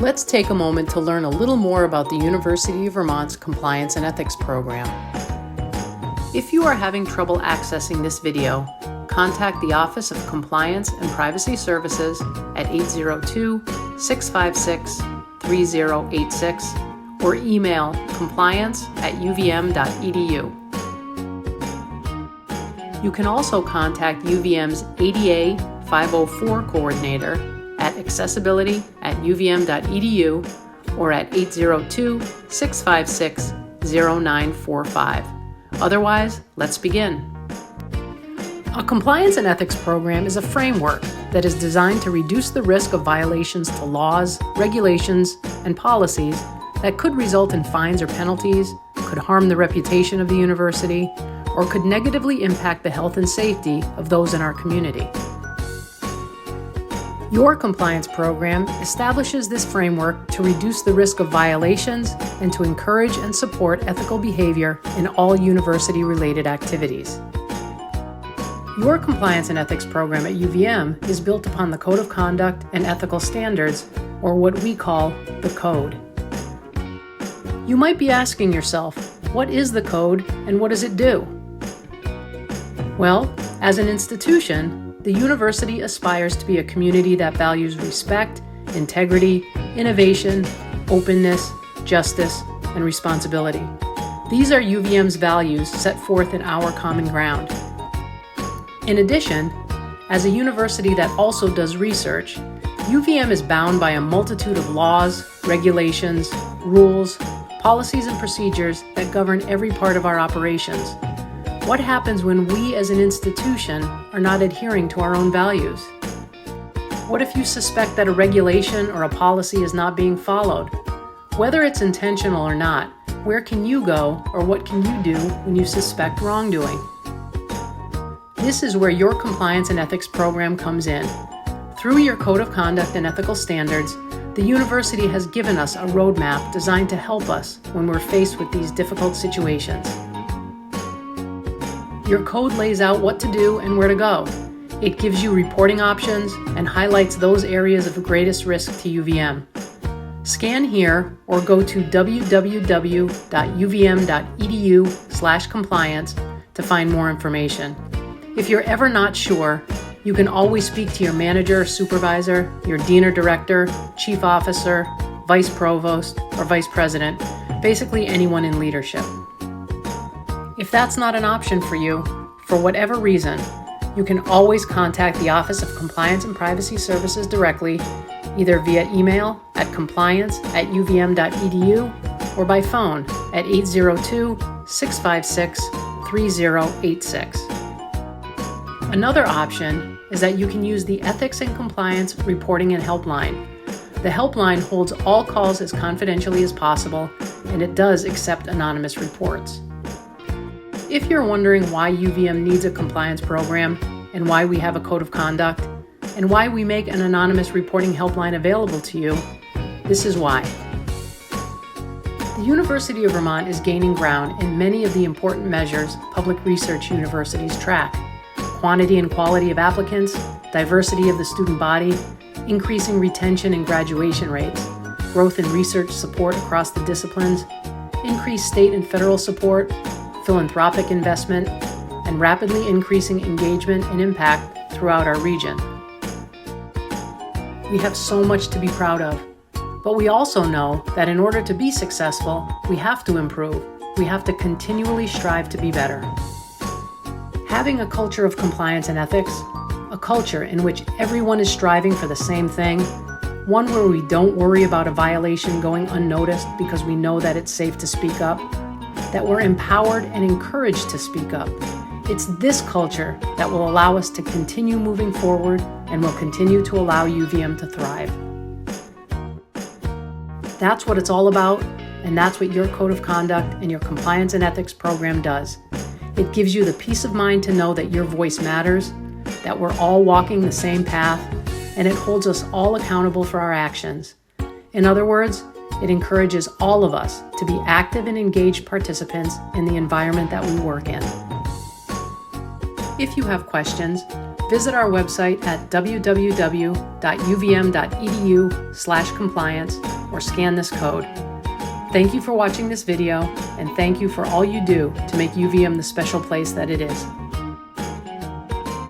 Let's take a moment to learn a little more about the University of Vermont's Compliance and Ethics program. If you are having trouble accessing this video, contact the Office of Compliance and Privacy Services at 802-656-3086 or email compliance@uvm.edu. You can also contact UVM's ADA 504 coordinator at accessibility@uvm.edu or at 802-656-0945. Otherwise, let's begin. A compliance and ethics program is a framework that is designed to reduce the risk of violations to laws, regulations, and policies that could result in fines or penalties, could harm the reputation of the university, or could negatively impact the health and safety of those in our community. Your compliance program establishes this framework to reduce the risk of violations and to encourage and support ethical behavior in all university-related activities. Your compliance and ethics program at UVM is built upon the Code of Conduct and Ethical Standards, or what we call the Code. You might be asking yourself, what is the Code and what does it do? Well, as an institution, the university aspires to be a community that values respect, integrity, innovation, openness, justice, and responsibility. These are UVM's values set forth in our common ground. In addition, as a university that also does research, UVM is bound by a multitude of laws, regulations, rules, policies, and procedures that govern every part of our operations. What happens when we as an institution are not adhering to our own values? What if you suspect that a regulation or a policy is not being followed? Whether it's intentional or not, where can you go or what can you do when you suspect wrongdoing? This is where your compliance and ethics program comes in. Through your Code of Conduct and Ethical Standards, the university has given us a roadmap designed to help us when we're faced with these difficult situations. Your code lays out what to do and where to go. It gives you reporting options and highlights those areas of greatest risk to UVM. Scan here or go to www.uvm.edu/compliance to find more information. If you're ever not sure, you can always speak to your manager or supervisor, your dean or director, chief officer, vice provost, or vice president, basically anyone in leadership. If that's not an option for you, for whatever reason, you can always contact the Office of Compliance and Privacy Services directly, either via email at compliance@uvm.edu or by phone at 802-656-3086. Another option is that you can use the Ethics and Compliance Reporting and Helpline. The helpline holds all calls as confidentially as possible, and it does accept anonymous reports. If you're wondering why UVM needs a compliance program and why we have a code of conduct and why we make an anonymous reporting helpline available to you, this is why. The University of Vermont is gaining ground in many of the important measures public research universities track: quantity and quality of applicants, diversity of the student body, increasing retention and graduation rates, growth in research support across the disciplines, increased state and federal support, philanthropic investment, and rapidly increasing engagement and impact throughout our region. We have so much to be proud of, but we also know that in order to be successful, we have to improve. We have to continually strive to be better. Having a culture of compliance and ethics, a culture in which everyone is striving for the same thing, one where we don't worry about a violation going unnoticed because we know that it's safe to speak up, that we're empowered and encouraged to speak up. It's this culture that will allow us to continue moving forward and will continue to allow UVM to thrive. That's what it's all about, and that's what your Code of Conduct and your Compliance and Ethics program does. It gives you the peace of mind to know that your voice matters, that we're all walking the same path, and it holds us all accountable for our actions. In other words, it encourages all of us to be active and engaged participants in the environment that we work in. If you have questions, visit our website at www.uvm.edu/compliance or scan this code. Thank you for watching this video, and thank you for all you do to make UVM the special place that it is.